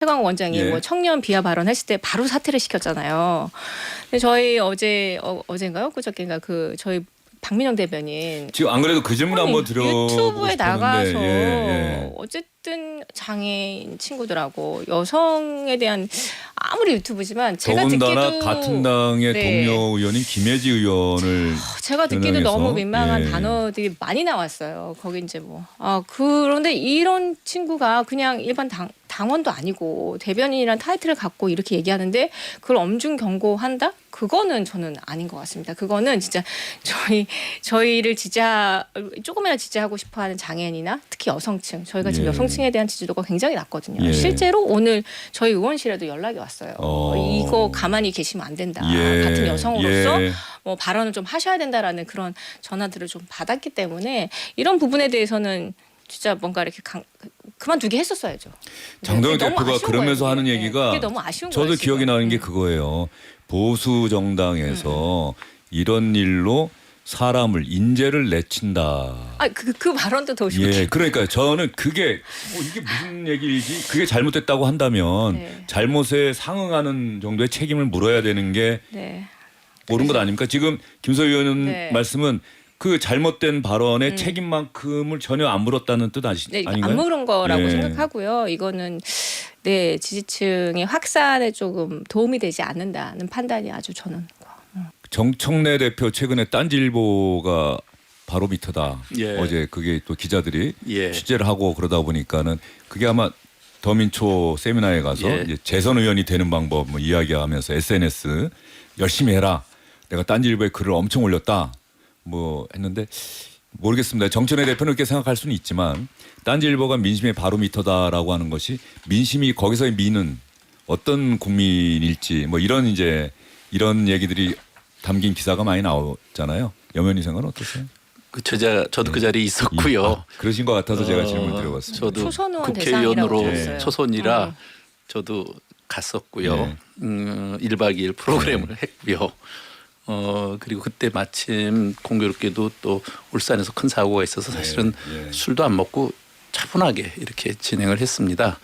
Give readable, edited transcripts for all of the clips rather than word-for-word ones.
최광욱 원장이 예. 뭐 청년 비하 발언했을 때 바로 사퇴를 시켰잖아요. 근데 저희 어젠가요? 그저께인가 그 저희 박민영 대변인 지금 안 그래도 그 질문 한번 드려보고 유튜브에 싶었는데, 나가서 예. 어쨌든 장애인 친구들하고 여성에 대한 아무리 유튜브지만 제가 더군다나 듣기도 같은 당의 네. 동료 의원인 김혜지 의원을 제가 듣기도 겨냥해서, 너무 민망한 예. 단어들이 많이 나왔어요. 거기 이제 뭐 그런데 이런 친구가 그냥 일반 당원도 아니고 대변인이란 타이틀을 갖고 이렇게 얘기하는데 그걸 엄중 경고한다? 그거는 저는 아닌 것 같습니다. 그거는 진짜 저희를 조금이라도 지지하고 싶어하는 장애인이나 특히 여성층, 저희가 지금 예. 여성층에 대한 지지도가 굉장히 낮거든요. 예. 실제로 오늘 저희 의원실에도 연락이 왔어요. 이거 가만히 계시면 안 된다. 예. 같은 여성으로서 예. 뭐 발언을 좀 하셔야 된다라는 그런 전화들을 좀 받았기 때문에 이런 부분에 대해서는 진짜 뭔가 이렇게 그만두게 했었어야죠. 장동혁 그게 너무 대표가 아쉬운 그러면서 거예요, 하는 그게. 얘기가 그게 너무 아쉬운 저도 거예요, 기억이 지금. 나는 게 그거예요. 보수 정당에서 이런 일로 사람을 인재를 내친다. 그 발언도 더 웃겨. 예, 그러니까 저는 그게 이게 무슨 얘기이지? 그게 잘못됐다고 한다면 네. 잘못에 상응하는 정도의 책임을 물어야 되는 게 네. 옳은 것 아닙니까? 지금 김소 의원 네. 말씀은 그 잘못된 발언의 책임만큼을 전혀 안 물었다는 뜻 네, 아닌가요? 안 물은 거라고 예. 생각하고요. 이거는 지지층의 확산에 조금 도움이 되지 않는다는 판단이 아주 저는. 정청래 대표 최근에 딴지일보가 바로미터다. 예. 어제 그게 또 기자들이 예. 취재를 하고 그러다 보니까는 그게 아마 더민초 세미나에 가서 예. 이제 재선 의원이 되는 방법 뭐 이야기하면서 SNS 열심히 해라. 내가 딴지일보에 글을 엄청 올렸다. 뭐 했는데 모르겠습니다. 정청래 대표는 그렇게 생각할 수는 있지만 딴지일보가 민심의 바로미터다라고 하는 것이 민심이 거기서의 미는 어떤 국민일지 뭐 이런 얘기들이 담긴 기사가 많이 나오잖아요. 염현희 생각은 어떠세요? 저도 그 자리에 있었고요. 그러신 것 같아서 제가 질문 드려봤습니다. 저도 초선 의원 국회의원으로 대상이라고 들었어요. 초선이라 저도 갔었고요. 네. 1박 2일 프로그램을 했고요. 그리고 그때 마침 공교롭게도 또 울산에서 큰 사고가 있어서 사실은 예. 술도 안 먹고 차분하게 이렇게 진행을 했습니다.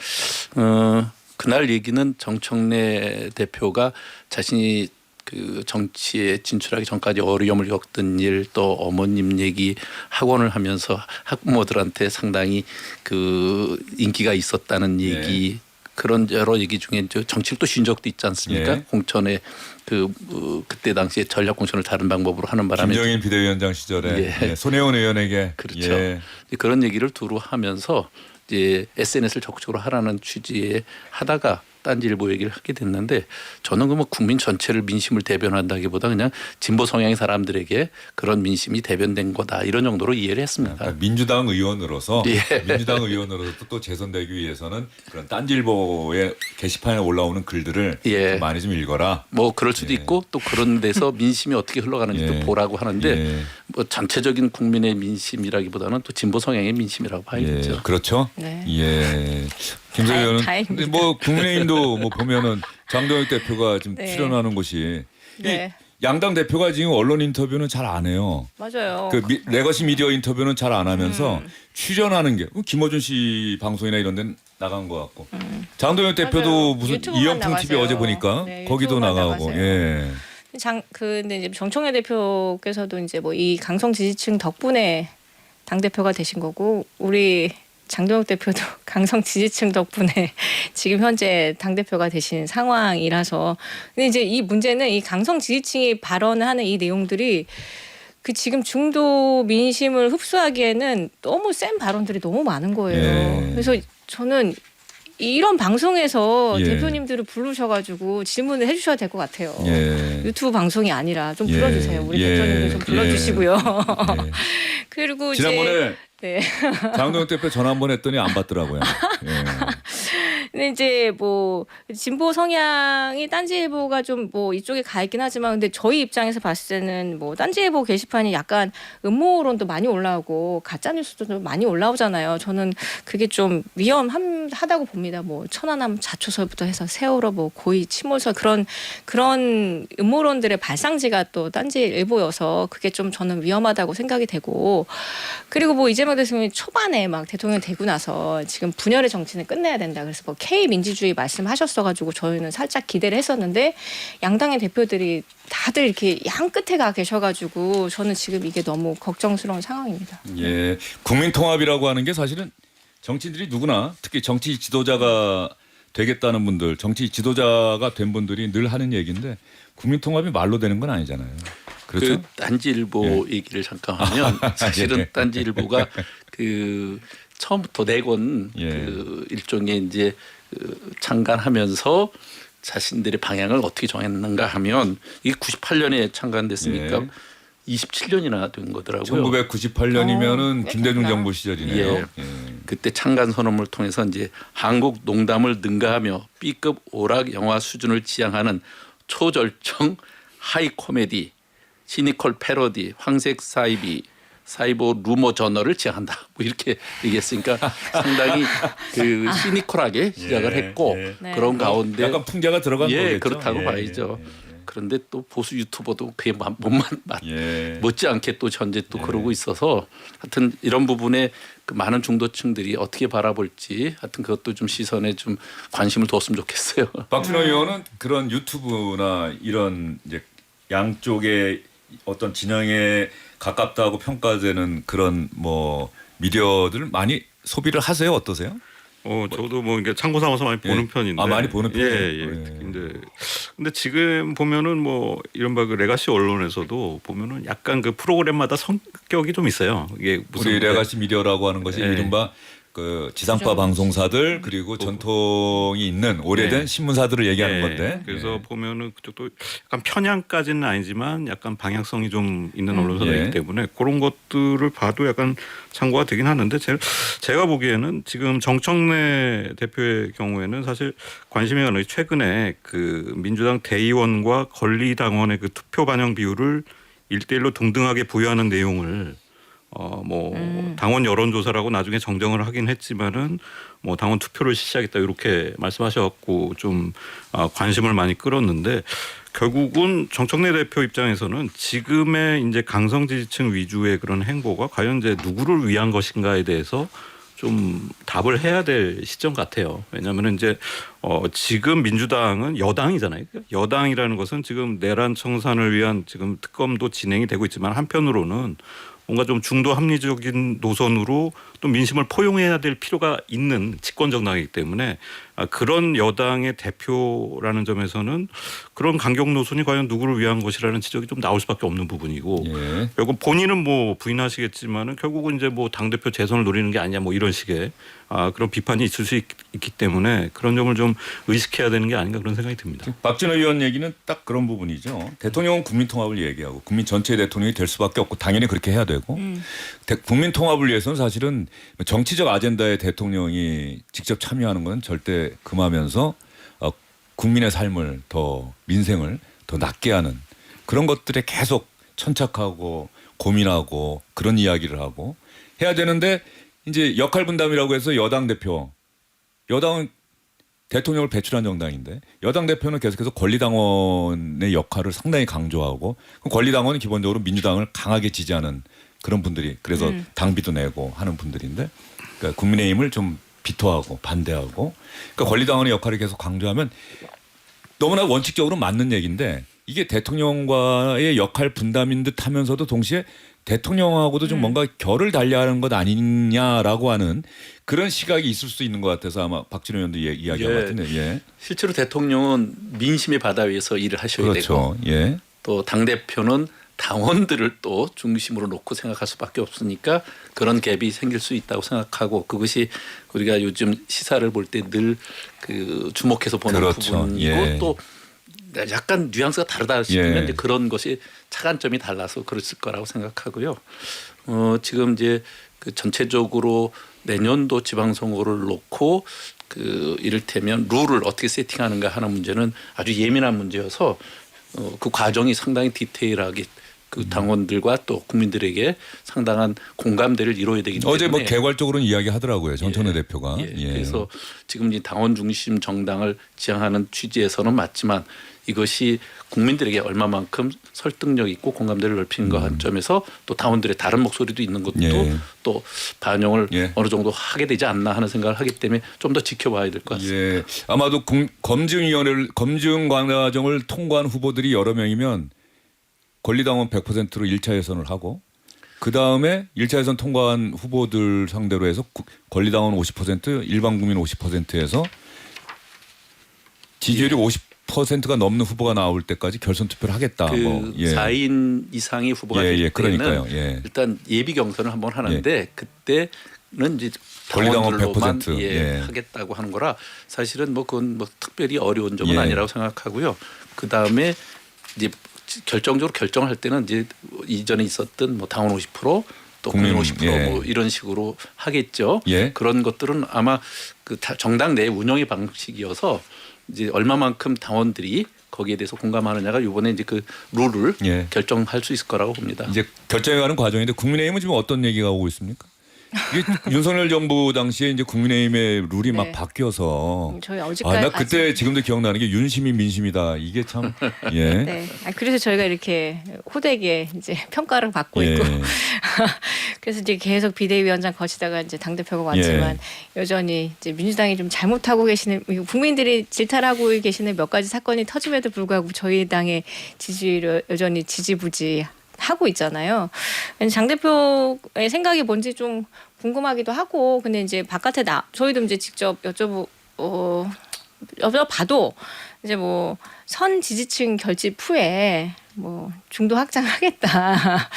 그날 얘기는 정청래 대표가 자신이 그 정치에 진출하기 전까지 어려움을 겪던 일 또 어머님 얘기 학원을 하면서 학부모들한테 상당히 그 인기가 있었다는 얘기 그런 여러 얘기 중에 정치를 또 쉰 적도 있지 않습니까? 예. 공천에 그때 당시에 전략 공천을 다른 방법으로 하는 바람에 김정인 비대위원장 시절에 예. 손혜원 의원에게 그렇죠. 예. 그런 얘기를 두루 하면서 이제 SNS를 적극적으로 하라는 취지에 하다가 딴지일보 얘기를 하게 됐는데 저는 뭐 국민 전체를 민심을 대변한다기보다 그냥 진보 성향의 사람들에게 그런 민심이 대변된 거다 이런 정도로 이해를 했습니다. 그러니까 민주당 의원으로서 예. 민주당 의원으로서 또 재선되기 위해서는 그런 딴지일보의 게시판에 올라오는 글들을 예. 좀 많이 좀 읽어라. 뭐 그럴 수도 있고 또 그런 데서 민심이 어떻게 흘러가는지도 예. 보라고 하는데 예. 뭐 전체적인 국민의 민심이라기보다는 또 진보 성향의 민심이라고 봐야겠죠. 예. 그렇죠. 네. 예. 김소 의원은 다행입니다. 근데 뭐 국민의힘도 뭐 보면은 장동혁 대표가 지금 네. 출연하는 곳이 네. 이 양당 대표가 지금 언론 인터뷰는 잘 안 해요. 맞아요. 그 레거시 미디어 인터뷰는 잘 안 하면서 출연하는 게 김어준 씨 방송이나 이런 데는 나간 것 같고 장동혁 대표도 맞아요. 무슨 유튜브만 이영풍 TV 나가세요. 어제 보니까 네, 거기도 유튜브만 나가고 나가세요. 예. 근데 이제 정청래 대표께서도 이제 뭐 이 강성 지지층 덕분에 당 대표가 되신 거고 우리 장동혁 대표도 강성 지지층 덕분에 지금 현재 당 대표가 되신 상황이라서 근데 이제 이 문제는 이 강성 지지층이 발언하는 이 내용들이 그 지금 중도 민심을 흡수하기에는 너무 센 발언들이 너무 많은 거예요. 예. 그래서 저는 이런 방송에서 예. 대표님들을 부르셔가지고 질문을 해주셔야 될 것 같아요. 예. 유튜브 방송이 아니라 좀 예. 불러주세요. 우리 예. 대표님들 좀 불러주시고요. 예. 그리고 지난번에 네. 장동혁 대표 전화 한 번 했더니 안 받더라고요. 예. 근데 이제 뭐 진보 성향이 딴지일보가 좀 뭐 이쪽에 가 있긴 하지만 근데 저희 입장에서 봤을 때는 뭐 딴지일보 게시판이 약간 음모론도 많이 올라오고 가짜 뉴스도 좀 많이 올라오잖아요. 저는 그게 좀 위험하다고 봅니다. 뭐 천안함 자초설부터 해서 세월호 뭐 고의 침몰설 그런 음모론들의 발상지가 또 딴지일보여서 그게 좀 저는 위험하다고 생각이 되고 그리고 뭐 이재명 대통령이 초반에 막 대통령 되고 나서 지금 분열의 정치는 끝내야 된다. 그래서 뭐 K 민주주의 말씀하셨어가지고 저희는 살짝 기대를 했었는데 양당의 대표들이 다들 이렇게 양 끝에 가 계셔가지고 저는 지금 이게 너무 걱정스러운 상황입니다. 예, 국민통합이라고 하는 게 사실은 정치인들이 누구나 특히 정치 지도자가 되겠다는 분들, 정치 지도자가 된 분들이 늘 하는 얘기인데 국민통합이 말로 되는 건 아니잖아요. 그렇죠? 그 딴지일보 얘기를 잠깐 하면 사실은 예. 딴지일보가 그 처음부터 내건 예. 그 일종의 이제 그 창간하면서 자신들의 방향을 어떻게 정했는가 하면 이게 98년에 창간됐으니까 예. 27년이나 된 거더라고요. 1998년이면은 김대중 그랬구나. 정부 시절이네요. 예. 그때 창간 선언문을 통해서 이제 한국 농담을 능가하며 B급 오락 영화 수준을 지향하는 초절정 하이 코미디, 시니컬 패러디, 황색 사이버 루머 저널을 지향한다. 뭐 이렇게 얘기했으니까 상당히 그 시니컬하게 시작을 예, 했고 예. 네. 그런 가운데 약간 풍자가 들어간 예 거겠죠. 그렇다고 예, 봐야죠. 예, 그런데 또 보수 유튜버도 그에 예. 못지않게 또 현재 또 예. 그러고 있어서 하여튼 이런 부분에 그 많은 중도층들이 어떻게 바라볼지 하여튼 그것도 좀 시선에 좀 관심을 뒀으면 좋겠어요. 박준호 의원은 그런 유튜브나 이런 이제 양쪽의 어떤 진영에 가깝다고 평가되는 그런 뭐 미디어들 많이 소비를 하세요? 어떠세요? 저도 뭐 이게 참고 삼아서 많이 보는 예. 편인데. 아, 많이 보는 편이에요? 예. 예. 근데 지금 보면은 뭐 이른바 그 레가시 언론에서도 보면은 약간 그 프로그램마다 성격이 좀 있어요. 이게 무슨 우리 레가시 미디어라고 하는 것이 예. 이른바 그 지상파 방송사들 그리고 전통이 있는 오래된 예. 신문사들을 얘기하는 예. 건데. 그래서 예. 보면은 그쪽도 약간 편향까지는 아니지만 약간 방향성이 좀 있는 언론사들이기 예. 때문에 그런 것들을 봐도 약간 참고가 되긴 하는데 제가 보기에는 지금 정청래 대표의 경우에는 사실 관심이 가는 게 최근에 그 민주당 대의원과 권리당원의 그 투표 반영 비율을 1대1로 동등하게 부여하는 내용을 당원 여론조사라고 나중에 정정을 하긴 했지만은 뭐 당원 투표를 실시하겠다 이렇게 말씀하셔갖고 좀 관심을 많이 끌었는데 결국은 정청래 대표 입장에서는 지금의 이제 강성 지지층 위주의 그런 행보가 과연 이제 누구를 위한 것인가에 대해서 좀 답을 해야 될 시점 같아요. 왜냐하면 이제 지금 민주당은 여당이잖아요. 여당이라는 것은 지금 내란 청산을 위한 지금 특검도 진행이 되고 있지만 한편으로는 뭔가 좀 중도 합리적인 노선으로 또 민심을 포용해야 될 필요가 있는 집권 정당이기 때문에 그런 여당의 대표라는 점에서는 그런 강경 노선이 과연 누구를 위한 것이라는 지적이 좀 나올 수밖에 없는 부분이고 예. 결국 본인은 뭐 부인하시겠지만은 결국은 이제 뭐 당대표 재선을 노리는 게 아니냐 뭐 이런 식의 그런 비판이 있을 수 있기 때문에 그런 점을 좀 의식해야 되는 게 아닌가 그런 생각이 듭니다. 박준호 의원 얘기는 딱 그런 부분이죠. 대통령은 국민통합을 얘기하고 국민 전체의 대통령이 될 수밖에 없고 당연히 그렇게 해야 되고 국민통합을 위해서는 사실은 정치적 아젠다에 대통령이 직접 참여하는 건 절대 금하면서 국민의 삶을 더 민생을 더 낫게 하는 그런 것들에 계속 천착하고 고민하고 그런 이야기를 하고 해야 되는데 이제 역할 분담이라고 해서 여당은 대통령을 배출한 정당인데 여당 대표는 계속해서 권리당원의 역할을 상당히 강조하고 그 권리당원은 기본적으로 민주당을 강하게 지지하는 그런 분들이 그래서 당비도 내고 하는 분들인데 그러니까 국민의힘을 좀 비토하고 반대하고 그러니까 권리당원의 역할을 계속 강조하면 너무나 원칙적으로 맞는 얘기인데 이게 대통령과의 역할 분담인 듯 하면서도 동시에 대통령하고도 좀 뭔가 결을 달리하는 것 아니냐라고 하는 그런 시각이 있을 수 있는 것 같아서 아마 박진호 의원도 이야기한 것 같은데 예. 실제로 대통령은 민심의 바다 위에서 일을 하셔야 그렇죠. 되고 예. 또 당대표는 당원들을 또 중심으로 놓고 생각할 수밖에 없으니까 그런 갭이 생길 수 있다고 생각하고 그것이 우리가 요즘 시사를 볼 때 늘 그 주목해서 보는 그렇죠. 부분이고 예. 또 약간 뉘앙스가 다르다 싶으면 예. 이제 그런 것이 차관점이 달라서 그랬을 거라고 생각하고요. 지금 이제 그 전체적으로 내년도 지방선거를 놓고 그 이를테면 룰을 어떻게 세팅하는가 하는 문제는 아주 예민한 문제여서 그 과정이 상당히 디테일하게 그 당원들과 또 국민들에게 상당한 공감대를 이뤄야 되기 때문에 어제 뭐 개괄적으로는 이야기하더라고요. 정청래 대표가. 예. 그래서 지금 이 당원 중심 정당을 지향하는 취지에서는 맞지만 이것이 국민들에게 얼마만큼 설득력 있고 공감대를 넓히는 것 관점에서 또 당원들의 다른 목소리도 있는 것도 또 반영을 어느 정도 하게 되지 않나 하는 생각을 하기 때문에 좀 더 지켜봐야 될 것 같습니다. 예. 아마도 검증 과정을 통과한 후보들이 여러 명이면 권리당원 100%로 1차 예선을 하고 그 다음에 1차 예선 통과한 후보들 상대로 해서 권리당원 50%, 일반 국민 50%에서 지지율이 50%가 넘는 후보가 나올 때까지 결선 투표를 하겠다. 그 4인 이상의 후보가 될 때는 일단 예비 경선을 한번 하는데 그때는 이제 권리당원 당원들로만 100% 하겠다고 하는 거라 사실은 뭐 그건 뭐 특별히 어려운 점은 아니라고 생각하고요. 그 다음에 이제 결정적으로 결정을 할 때는 이제 이전에 있었던 뭐 당원 50%, 또 국민 50% 뭐 이런 식으로 하겠죠. 그런 것들은 아마 그 정당 내 운영의 방식이어서 이제 얼마만큼 당원들이 거기에 대해서 공감하느냐가 이번에 이제 그 룰을 결정할 수 있을 거라고 봅니다. 이제 결정해가는 과정인데 국민의힘은 지금 어떤 얘기가 오고 있습니까? 이게 윤석열 정부 당시에 이제 국민의힘의 룰이 막 바뀌어서 저희 어제까지 나 그때 지금도 기억나는 게 윤심이 민심이다. 이게 참 네. 그래서 저희가 이렇게 호되게 이제 평가를 받고 있고 그래서 이제 계속 비대위원장 거치다가 이제 당 대표가 왔지만 여전히 이제 민주당이 좀 잘못하고 계시는 국민들이 질타하고 계시는 몇 가지 사건이 터짐에도 불구하고 저희 당의 지지율을 여전히 지지부지. 하고 있잖아요. 장 대표의 생각이 뭔지 좀 궁금하기도 하고, 근데 이제 바깥에 저희도 이제 직접 여쭤봐도 이제 뭐 선 지지층 결집 후에 뭐 중도 확장하겠다.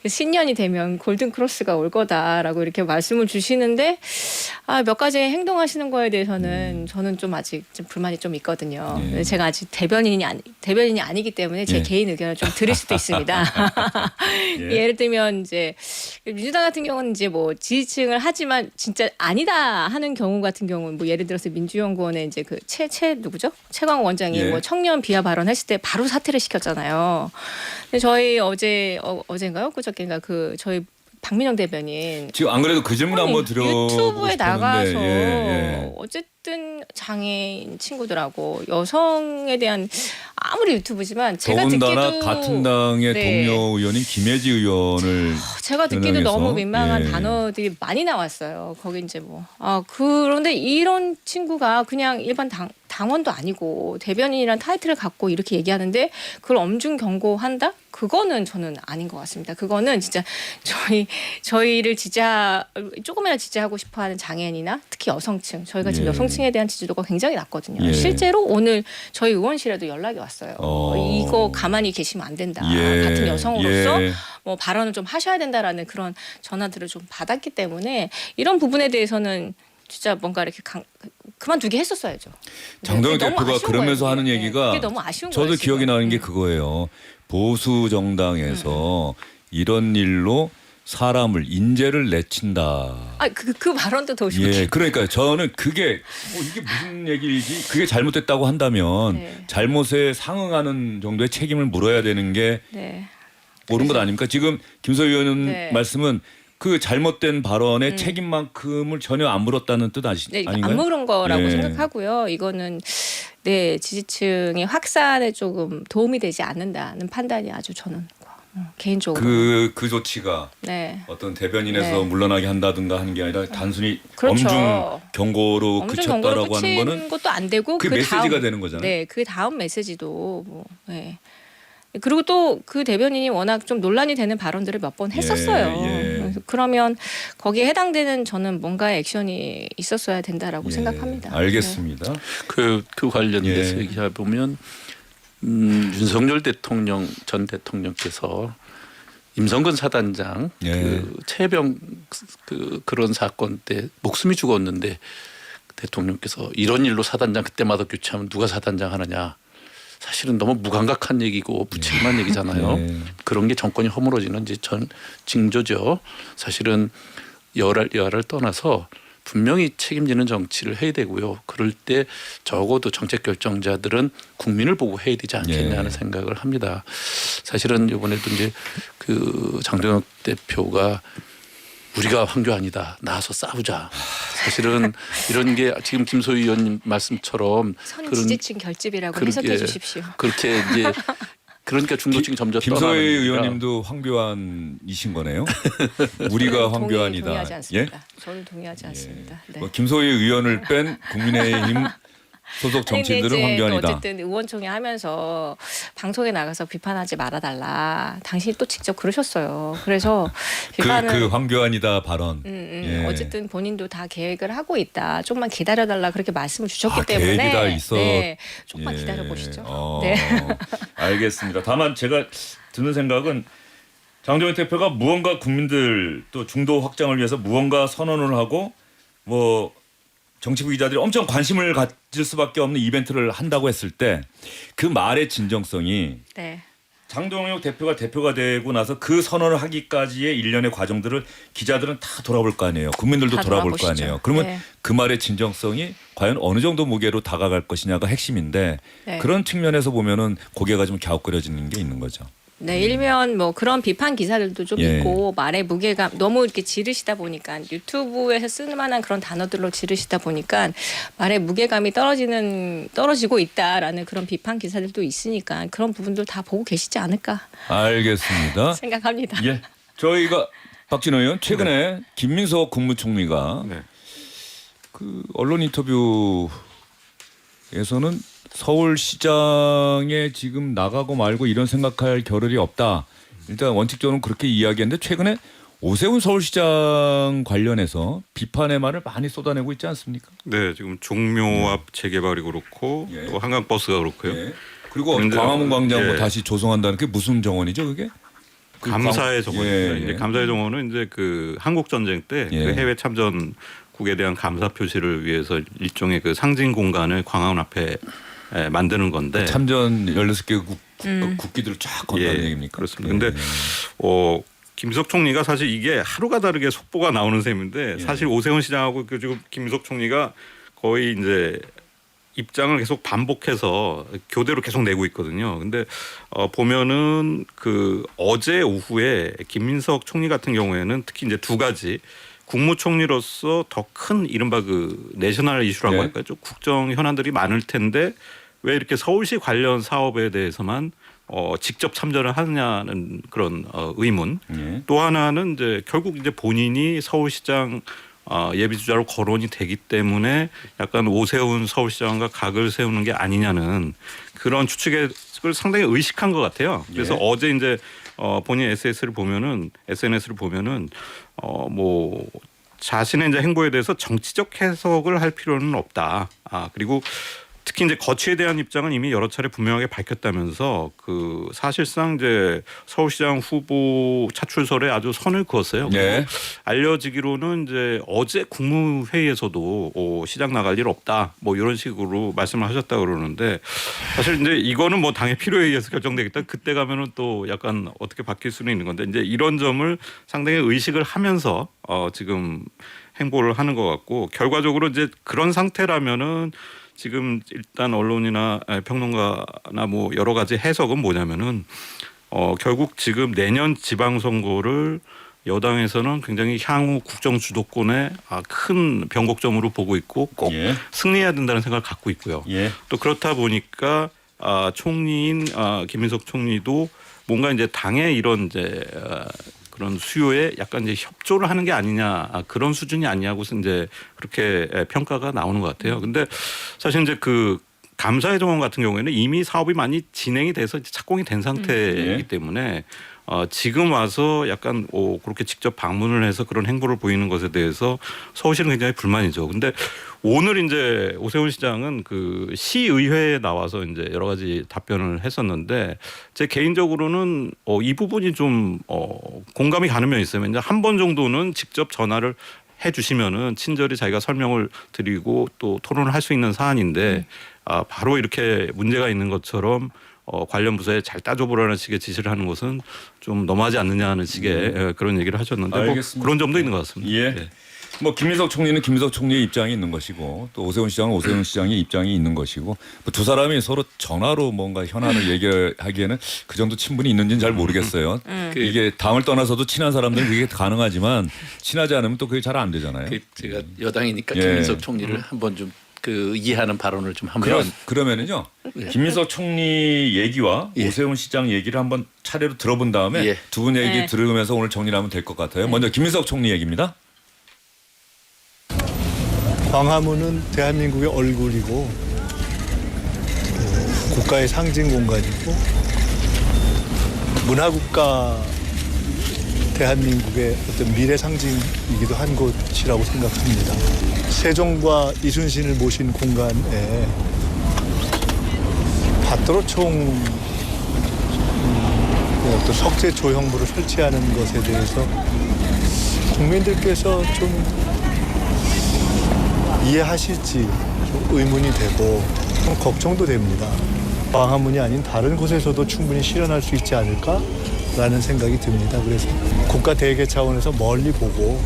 신년이 되면 골든 크로스가 올 거다라고 이렇게 말씀을 주시는데 몇 가지 행동하시는 거에 대해서는 저는 좀 아직 좀 불만이 좀 있거든요. 제가 아직 대변인이 아니기 때문에 제 개인 의견을 좀 드릴 수도 있습니다. 예를 들면 이제 민주당 같은 경우는 이제 뭐 지지층을 하지만 진짜 아니다 하는 경우 같은 경우는 뭐 예를 들어서 민주연구원의 이제 그 누구죠? 최광 원장이 뭐 청년 비하 발언했을 때 바로 사퇴를 시켰잖아요. 근데 저희 어제인가요? 그저께인가 그 저희 박민영 대변인 지금 안 그래도 그 질문 한번 드려보고 유튜브에 싶었는데, 나가서 어쨌든 장애인 친구들하고 여성에 대한 아무리 유튜브지만 제가 더군다나 듣기도 같은 당의 동료 의원인 김혜지 의원을 제가 듣기도 너무 민망한 단어들이 많이 나왔어요. 거기 이제 뭐 그런데 이런 친구가 그냥 일반 당원도 아니고 대변인이란 타이틀을 갖고 이렇게 얘기하는데 그걸 엄중 경고한다? 그거는 저는 아닌 것 같습니다. 그거는 진짜 저희를 조금이라도 지지하고 싶어하는 장애인이나 특히 여성층, 저희가 지금 여성층에 대한 지지도가 굉장히 낮거든요. 실제로 오늘 저희 의원실에도 연락이 왔어요. 이거 가만히 계시면 안 된다. 같은 여성으로서 뭐 발언을 좀 하셔야 된다라는 그런 전화들을 좀 받았기 때문에 이런 부분에 대해서는 진짜 뭔가 이렇게 그만두게 했었어야죠. 장동혁 대표가 그러면서 거예요. 하는 얘기가 그게 너무 아쉬운 저도 거예요, 기억이 지금. 나는 게 그거예요. 보수 정당에서 이런 일로 사람을 인재를 내친다. 그 발언도 더 웃겨. 그러니까 저는 그게 이게 무슨 얘기지? 그게 잘못됐다고 한다면 잘못에 상응하는 정도의 책임을 물어야 되는 게 옳은 것 아닙니까? 지금 김소희 의원 말씀은 그 잘못된 발언의 책임만큼을 전혀 안 물었다는 뜻 아닌가요? 안 물은 거라고 생각하고요. 이거는 지지층의 확산에 조금 도움이 되지 않는다는 판단이 아주 저는 개인적으로 그 조치가 어떤 대변인에서 네. 물러나게 한다든가 하는 게 아니라 단순히 그렇죠. 엄중 경고로 그쳤다라고 하는 거는 것도 안 되고 그 메시지가 되는 거잖아요. 네, 그 다음 메시지도 뭐 네. 그리고 또 그 대변인이 워낙 좀 논란이 되는 발언들을 몇 번 했었어요. 그래서 그러면 거기에 해당되는 저는 뭔가 액션이 있었어야 된다라고 생각합니다. 알겠습니다. 그 관련돼서 얘기해 보면 윤석열 대통령 전 대통령께서 임성근 사단장 그 최병 그런 사건 때 목숨이 죽었는데 대통령께서 이런 일로 사단장 그때마다 교체하면 누가 사단장 하느냐. 사실은 너무 무감각한 얘기고 무책임한 얘기잖아요. 그런 게 정권이 허물어지는 이제 전 징조죠. 사실은 여하를 떠나서 분명히 책임지는 정치를 해야 되고요. 그럴 때 적어도 정책 결정자들은 국민을 보고 해야 되지 않겠냐 하는 생각을 합니다. 사실은 이번에도 이제 그 장동혁 대표가 우리가 황교안이다. 나와서 싸우자. 사실은 이런 게 지금 김소희 의원님 말씀처럼 선 지지층 결집이라고 해석해 주십시오. 그렇게 이제 그러니까 중도층이 점점 김소희 떠나는 얘기라. 의원님도 황교안이신 거네요. 우리가 황교안이다. 동의하지 않습니다. 저는 동의하지 않습니다. 네. 뭐 김소희 의원을 뺀 국민의힘 소속 정치인들은 아니, 근데 이제 또 황교안이다. 어쨌든 의원총회 하면서 방송에 나가서 비판하지 말아달라. 당신이 또 직접 그러셨어요. 그래서 비판은 그 황교안이다 발언. 예. 어쨌든 본인도 다 계획을 하고 있다. 조금만 기다려달라 그렇게 말씀을 주셨기 때문에 계획이 다 있어. 네, 조금만 예. 기다려 보시죠. 네. 알겠습니다. 다만 제가 드는 생각은 장동혁 대표가 무언가 국민들 또 중도 확장을 위해서 무언가 선언을 하고 뭐 정치부 기자들이 엄청 관심을 가질 수밖에 없는 이벤트를 한다고 했을 때 그 말의 진정성이 네. 장동혁 대표가 되고 나서 그 선언을 하기까지의 일련의 과정들을 기자들은 다 돌아볼 거 아니에요. 국민들도 다 돌아볼 거 돌아보시죠. 아니에요. 그러면 네. 그 말의 진정성이 과연 어느 정도 무게로 다가갈 것이냐가 핵심인데 네. 그런 측면에서 보면은 고개가 좀 갸웃거려지는 게 있는 거죠. 네, 일면 뭐 그런 비판 기사들도 좀 예. 있고 말의 무게감 너무 이렇게 지르시다 보니까 유튜브에서 쓸 만한 그런 단어들로 지르시다 보니까 말의 무게감이 떨어지고 있다라는 그런 비판 기사들도 있으니까 그런 부분들 다 보고 계시지 않을까 알겠습니다. 생각합니다. 예, 저희가 박진호 의원 최근에 김민석 국무총리가 네. 그 언론 인터뷰에서는 서울시장에 지금 나가고 말고 이런 생각할 겨를이 없다. 일단 원칙적으로는 그렇게 이야기했는데 최근에 오세훈 서울시장 관련해서 비판의 말을 많이 쏟아내고 있지 않습니까? 네, 지금 종묘 앞 재개발이 그렇고 예. 또 한강버스가 그렇고요. 예. 그리고 그런데, 광화문 광장 뭐 예. 다시 조성한다는 게 무슨 정원이죠, 그게? 그 감사의 정원입니다. 예, 이제 예. 감사의 정원은 이제 그 한국 전쟁 때 예. 그 해외 참전국에 대한 감사 표시를 위해서 일종의 그 상징 공간을 광화문 앞에 만드는 건데 참전 16개 국기들을 쫙 건다는 예, 얘기입니까? 그렇습니다. 예. 근데 김석 총리가 사실 이게 하루가 다르게 속보가 나오는 셈인데 예. 사실 오세훈 시장하고 그 지금 김석 총리가 거의 이제 입장을 계속 반복해서 교대로 계속 내고 있거든요. 근데 보면은 그 어제 오후에 김민석 총리 같은 경우에는 특히 이제 두 가지 국무총리로서 더 큰 이른바 그 내셔널 이슈라고 네. 할까요? 좀 국정 현안들이 많을 텐데 왜 이렇게 서울시 관련 사업에 대해서만 직접 참전을 하느냐는 그런 의문. 예. 또 하나는 이제 결국 이제 본인이 서울시장 예비주자로 거론이 되기 때문에 약간 오세훈 서울시장과 각을 세우는 게 아니냐는 그런 추측을 상당히 의식한 것 같아요. 그래서 예. 어제 이제 본인 SNS를 보면은 뭐 자신의 이제 행보에 대해서 정치적 해석을 할 필요는 없다. 그리고 특히 이제 거취에 대한 입장은 이미 여러 차례 분명하게 밝혔다면서 그 사실상 이제 서울시장 후보 차출설에 아주 선을 그었어요. 네. 알려지기로는 이제 어제 국무회의에서도 시장 나갈 일 없다. 뭐 이런 식으로 말씀을 하셨다 그러는데 사실 이제 이거는 뭐 당의 필요에 의해서 결정되겠다. 그때 가면은 또 약간 어떻게 바뀔 수는 있는 건데 이제 이런 점을 상당히 의식을 하면서 지금 행보를 하는 것 같고 결과적으로 이제 그런 상태라면은 지금 일단 언론이나 평론가나 뭐 여러 가지 해석은 뭐냐면은 결국 지금 내년 지방선거를 여당에서는 굉장히 향후 국정 주도권에 큰 변곡점으로 보고 있고 꼭 예. 승리해야 된다는 생각을 갖고 있고요. 예. 또 그렇다 보니까 총리인 김민석 총리도 뭔가 이제 당의 이런 이제 그런 수요에 약간 이제 협조를 하는 게 아니냐 그런 수준이 아니냐고 이제 그렇게 평가가 나오는 것 같아요. 근데 사실 이제 그 감사의 정원 같은 경우에는 이미 사업이 많이 진행이 돼서 이제 착공이 된 상태이기 때문에 지금 와서 약간 그렇게 직접 방문을 해서 그런 행보를 보이는 것에 대해서 서울시는 굉장히 불만이죠. 근데 오늘 이제 오세훈 시장은 그 시의회에 나와서 이제 여러 가지 답변을 했었는데 제 개인적으로는 이 부분이 좀 공감이 가는 면이 있어요. 이제 한 번 정도는 직접 전화를 해주시면은 친절히 자기가 설명을 드리고 또 토론을 할 수 있는 사안인데 바로 이렇게 문제가 있는 것처럼 관련 부서에 잘 따져보라는 식의 지시를 하는 것은 좀 너무하지 않느냐 하는 식의 그런 얘기를 하셨는데 뭐 알겠습니다. 그런 점도 있는 것 같습니다. 예. 네. 뭐 김민석 총리는 김민석 총리의 입장이 있는 것이고 또 오세훈 시장은 오세훈 시장의 입장이 있는 것이고 뭐두 사람이 서로 전화로 뭔가 현안을 얘기하기에는 그 정도 친분이 있는지는 잘 모르겠어요. 이게 당을 떠나서도 친한 사람들은 그게 가능하지만 친하지 않으면 또 그게 잘 안 되잖아요. 제가 여당이니까 예. 김민석 총리를 한번 좀 그 이해하는 발언을 좀 하면 그러면은요 김민석 총리 얘기와 예. 오세훈 시장 얘기를 한번 차례로 들어본 다음에 예. 두 분 얘기 네. 들으면서 오늘 정리를 하면 될 것 같아요. 먼저 김민석 총리 얘기입니다. 광화문은 대한민국의 얼굴이고 국가의 상징 공간이고 문화국가 대한민국의 어떤 미래 상징이기도 한 곳이라고 생각합니다. 세종과 이순신을 모신 공간에 밭도로총 어떤 석재 조형물을 설치하는 것에 대해서 국민들께서 좀 이해하실지 좀 의문이 되고 좀 걱정도 됩니다. 광화문이 아닌 다른 곳에서도 충분히 실현할 수 있지 않을까라는 생각이 듭니다. 그래서 국가 대계 차원에서 멀리 보고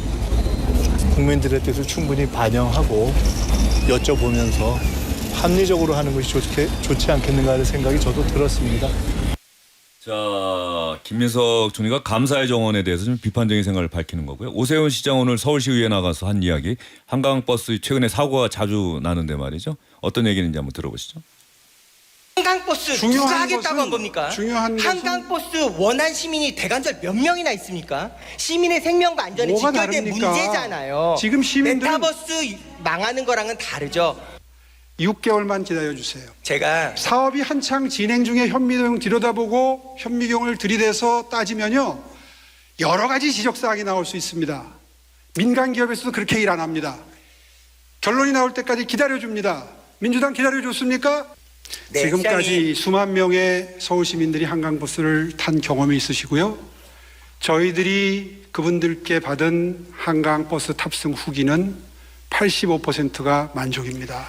국민들의 뜻을 충분히 반영하고 여쭤보면서 합리적으로 하는 것이 좋지 않겠는가 하는 생각이 저도 들었습니다. 자, 김민석 총리가 감사의 정원에 대해서 좀 비판적인 생각을 밝히는 거고요. 오세훈 시장 오늘 서울시의회 나가서 한 이야기. 한강버스 최근에 사고가 자주 나는데 말이죠. 어떤 얘기인지 한번 들어보시죠. 한강버스 누가 하겠다고 한 겁니까? 한강버스 원한 시민이 대관절 몇 명이나 있습니까? 시민의 생명과 안전이 뭐가 직결된 다릅니까? 문제잖아요. 지금 시민들은 메타버스 망하는 거랑은 다르죠. 6개월만 기다려주세요. 제가 사업이 한창 진행 중에 현미경 들여다보고 현미경을 들이대서 따지면요 여러 가지 지적사항이 나올 수 있습니다. 민간 기업에서도 그렇게 일 안 합니다. 결론이 나올 때까지 기다려줍니다. 민주당 기다려줬습니까? 네, 지금까지 시장님. 수만 명의 서울 시민들이 한강버스를 탄 경험이 있으시고요. 저희들이 그분들께 받은 한강버스 탑승 후기는 85%가 만족입니다.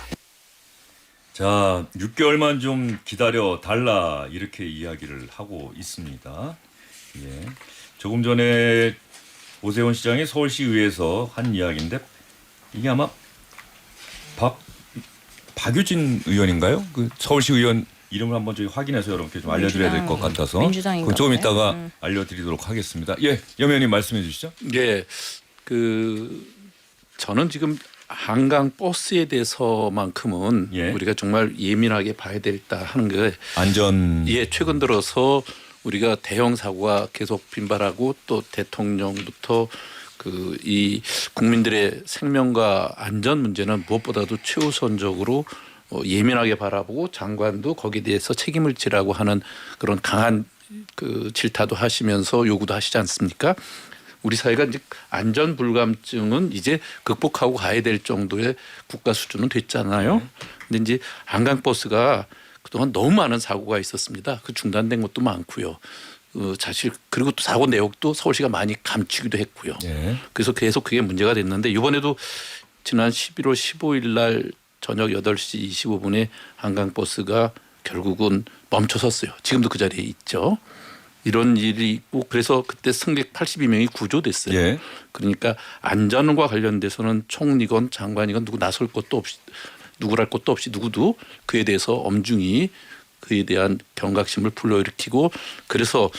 자, 6개월만 좀 기다려 달라 이렇게 이야기를 하고 있습니다. 예. 조금 전에 오세훈 시장이 서울시의회에서 한 이야기인데 이게 아마 박유진 의원인가요? 그 서울시 의원 이름을 한번 저희 확인해서 여러분께 좀 알려드려야 될 것 같아서 민주당인가 그건 조금 봐요. 이따가 알려드리도록 하겠습니다. 예, 염 의원님 말씀해 주시죠. 예, 저는 지금 한강 버스에 대해서만큼은 예. 우리가 정말 예민하게 봐야 되겠다 하는 게 안전 최근 들어서 우리가 대형 사고가 계속 빈발하고 또 대통령부터 이 국민들의 생명과 안전 문제는 무엇보다도 최우선적으로 예민하게 바라보고 장관도 거기에 대해서 책임을 지라고 하는 그런 강한 질타도 하시면서 요구도 하시지 않습니까? 우리 사회가 이제 안전 불감증은 이제 극복하고 가야 될 정도의 국가 수준은 됐잖아요. 근데 이제 한강버스가 그동안 너무 많은 사고가 있었습니다. 그 중단된 것도 많고요. 사실 그리고 또 사고 내역도 서울시가 많이 감추기도 했고요. 예. 그래서 계속 그게 문제가 됐는데 이번에도 지난 11월 15일 날 저녁 8시 25분에 한강버스가 결국은 멈춰섰어요. 지금도 그 자리에 있죠. 이런 일이 있고 그래서 그때 승객 82명이 구조됐어요. 예. 그러니까 안전과 관련돼서는 총리건 장관이건 누구 나설 것도 없이 누구랄 것도 없이 누구도 그에 대해서 엄중히 그에 대한 경각심을 불러일으키고 그래서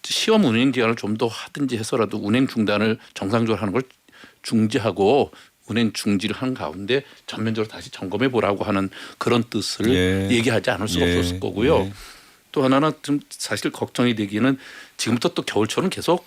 시험 운행 기간을 좀 더 하든지 해서라도 운행 중단을 정상적으로 하는 걸 중지하고 운행 중지를 한 가운데 전면적으로 다시 점검해 보라고 하는 그런 뜻을 예. 얘기하지 않을 수가 예. 없었을 거고요. 예. 또 하나는 좀 사실 걱정이 되기는 지금부터 또 겨울철은 계속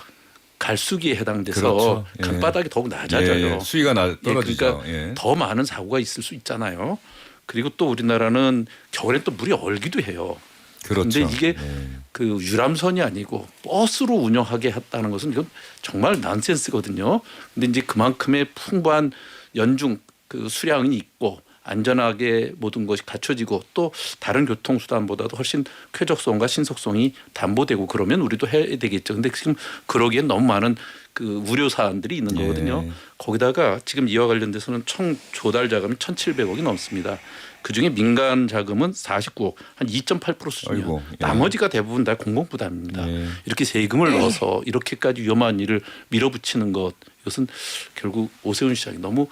갈수기에 해당돼서 그렇죠. 예. 강바닥이 더욱 낮아져요. 예. 수위가 떨어지죠. 그러니까 예. 더 많은 사고가 있을 수 있잖아요. 그리고 또 우리나라는 겨울에 또 물이 얼기도 해요. 그렇죠. 그런데 이게 예. 유람선이 아니고 버스로 운영하게 했다는 것은 이건 정말 난센스거든요. 근데 이제 그만큼의 풍부한 연중 수량이 있고 안전하게 모든 것이 갖춰지고 또 다른 교통수단보다도 훨씬 쾌적성과 신속성이 담보되고 그러면 우리도 해야 되겠죠. 근데 지금 그러기엔 너무 많은 우려 사안들이 있는 거거든요. 예. 거기다가 지금 이와 관련돼서는 총 조달 자금이 1,700억이 넘습니다. 그중에 민간 자금은 49억, 한 2.8% 수준이요. 아이고, 예. 나머지가 대부분 다 공공부담입니다. 예. 이렇게 세금을 넣어서 이렇게까지 위험한 일을 밀어붙이는 것, 이것은 결국 오세훈 시장이 너무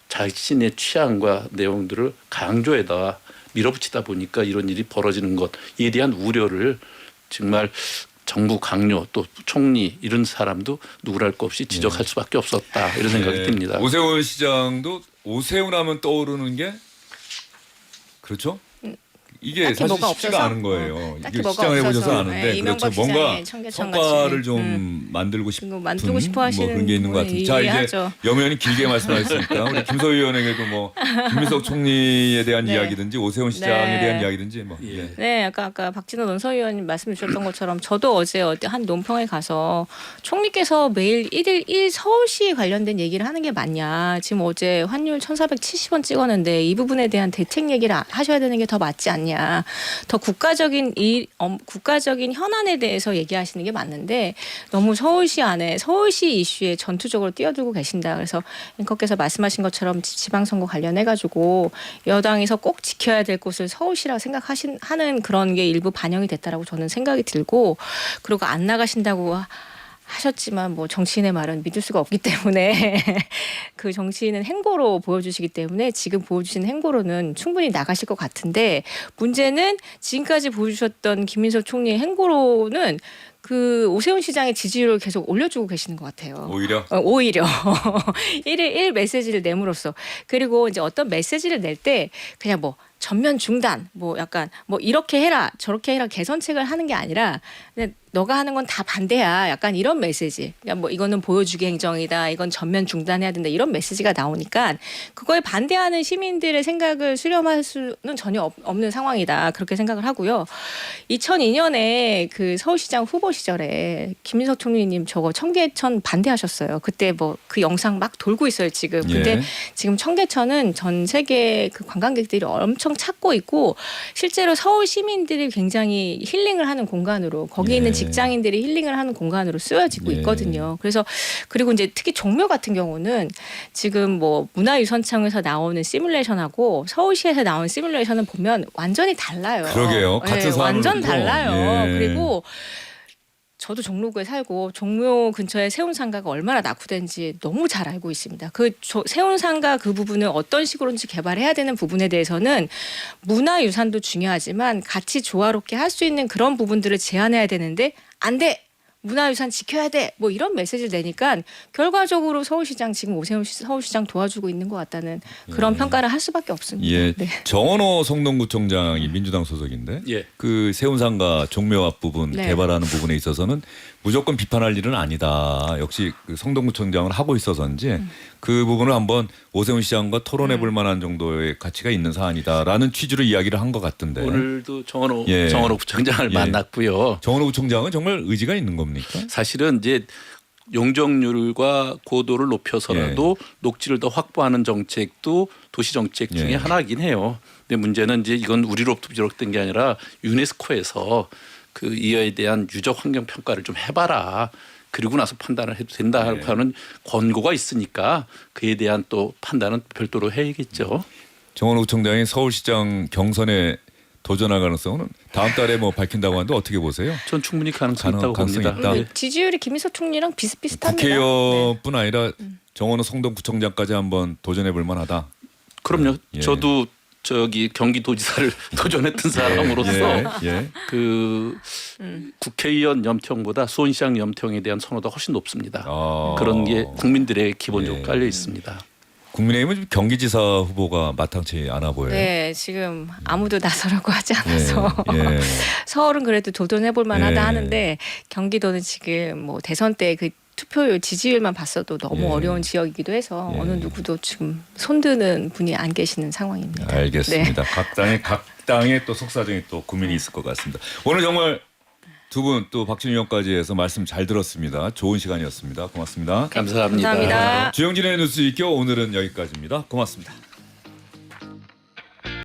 자신의 취향과 내용들을 강조에다 밀어붙이다 보니까 이런 일이 벌어지는 것에 대한 우려를 정말 정부 강요 또 총리 이런 사람도 누구랄 것 없이 지적할 수밖에 없었다 이런 생각이 듭니다. 오세훈 시장도 오세훈 하면 떠오르는 게 그렇죠? 이게 딱히 사실 뭐가 쉽지가 없어서. 않은 거예요. 딱히 이게 뭐가 시장을 해보셔서 없어서. 아는데 네, 그렇죠. 이명박 뭔가 시장의 청계천 성과를 같이. 좀 만들고 싶은 만들고 싶어 하시는 뭐 그런 게 있는 것 같은데. 자 이제 이해하죠. 염의원이 길게 말씀하셨으니까 우리 김소 의원에게도 뭐 김민석 총리에 대한 네. 이야기든지 오세훈 시장에 네. 대한 이야기든지 뭐. 예. 예. 네, 아까 박진호 논설위원님 말씀 주셨던 것처럼 저도 어제 한 논평에 가서 총리께서 매일 1일 1 서울시 관련된 얘기를 하는 게 맞냐. 지금 어제 환율 1,470원 찍었는데 이 부분에 대한 대책 얘기를 하셔야 되는 게 더 맞지 않냐. 더 국가적인 현안에 대해서 얘기하시는 게 맞는데 너무 서울시 안에 서울시 이슈에 전투적으로 뛰어들고 계신다. 그래서 앵커께서 말씀하신 것처럼 지방선거 관련해가지고 여당에서 꼭 지켜야 될 곳을 서울시라고 하는 그런 게 일부 반영이 됐다라고 저는 생각이 들고 그리고 안 나가신다고 하셨지만 뭐 정치인의 말은 믿을 수가 없기 때문에 그 정치인은 행보로 보여주시기 때문에 지금 보여주시는 행보로는 충분히 나가실 것 같은데 문제는 지금까지 보여주셨던 김민석 총리의 행보로는 그 오세훈 시장의 지지율을 계속 올려주고 계시는 것 같아요. 오히려 오히려 1일 1 메시지를 내므로써 그리고 이제 어떤 메시지를 낼 때 그냥 뭐 전면 중단 뭐 약간 뭐 이렇게 해라 저렇게 해라 개선책을 하는 게 아니라 그냥 너가 하는 건 다 반대야 약간 이런 메시지. 그러니까 뭐 이거는 보여주기 행정이다. 이건 전면 중단해야 된다. 이런 메시지가 나오니까 그거에 반대하는 시민들의 생각을 수렴할 수는 전혀 없는 상황이다. 그렇게 생각을 하고요. 2002년에 그 서울시장 후보 시절에 김민석 총리님 저거 청계천 반대하셨어요. 그때 뭐 그 영상 막 돌고 있어요 지금. 근데 예. 지금 청계천은 전 세계 그 관광객들이 엄청 찾고 있고 실제로 서울 시민들이 굉장히 힐링을 하는 공간으로 거기 있는 예. 직장인들이 힐링을 하는 공간으로 쓰여지고 예. 있거든요. 그래서 그리고 이제 특히 종묘 같은 경우는 지금 뭐 문화유선청에서 나오는 시뮬레이션하고 서울시에서 나오는 시뮬레이션은 보면 완전히 달라요. 그러게요. 같은 사안으로도. 완전 달라요. 예. 그리고 저도 종로구에 살고 종묘 근처에 세운상가가 얼마나 낙후된지 너무 잘 알고 있습니다. 그 세운상가 그 부분을 어떤 식으로든지 개발해야 되는 부분에 대해서는 문화유산도 중요하지만 같이 조화롭게 할 수 있는 그런 부분들을 제한해야 되는데 안 돼. 문화유산 지켜야 돼. 뭐 이런 메시지를 내니까 결과적으로 서울시장 지금 오세훈 서울시장 도와주고 있는 것 같다는 그런 평가를 할 수밖에 없습니다. 예. 네. 정원호 성동구청장이 민주당 소속인데 예. 그 세운상가 종묘 앞부분 네. 개발하는 부분에 있어서는 무조건 비판할 일은 아니다. 역시 그 성동구청장을 하고 있어서인지 그 부분을 한번 오세훈 시장과 토론해 볼 만한 정도의 가치가 있는 사안이다라는 취지로 이야기를 한 것 같은데. 오늘도 정원호 예. 부총장을 예. 만났고요. 정원호 구청장은 정말 의지가 있는 겁니까? 사실은 이제 용적률과 고도를 높여서라도 녹지를 더 확보하는 정책도 도시 정책 중에 예. 하나이긴 해요. 근데 문제는 이제 이건 우리로부터 비롯된 게 아니라 유네스코에서 그 이에 대한 유적 환경 평가를 좀 해봐라. 그리고 나서 판단을 해도 된다 네. 하는 권고가 있으니까 그에 대한 또 판단은 별도로 해야겠죠. 정원호 구청장이 서울시장 경선에 도전할 가능성은 다음 달에 뭐 밝힌다고 하는데 어떻게 보세요? 전 충분히 가능성이 있다고 가능성이 봅니다. 있다. 네. 근데 지지율이 김민석 총리랑 비슷비슷합니다. 국회의원뿐 아니라 정원호 성동구청장까지 한번 도전해 볼 만하다. 그럼요. 예. 저도 저기 경기도지사를 도전했던 사람으로서 예. 그 국회의원 연평보다 수원시장 연평에 대한 선호도가 훨씬 높습니다. 아. 그런 게 국민들의 기본적으로 예. 깔려 있습니다. 국민의힘은 지금 경기지사 후보가 마땅치 않아 보여요. 네, 지금 아무도 나서라고 하지 않아서 예. 서울은 그래도 도전해볼 만하다 예. 하는데 경기도는 지금 뭐 대선 때 그 투표율 지지율만 봤어도 너무 예. 어려운 지역이기도 해서 예. 어느 누구도 지금 손드는 분이 안 계시는 상황입니다. 알겠습니다. 네. 각 당의 또 속사정이 또 고민이 있을 것 같습니다. 오늘 정말 두 분 또 박진우 의원까지 해서 말씀 잘 들었습니다. 좋은 시간이었습니다. 고맙습니다. 감사합니다. 감사합니다. 주영진의 뉴스 이겨 오늘은 여기까지입니다. 고맙습니다.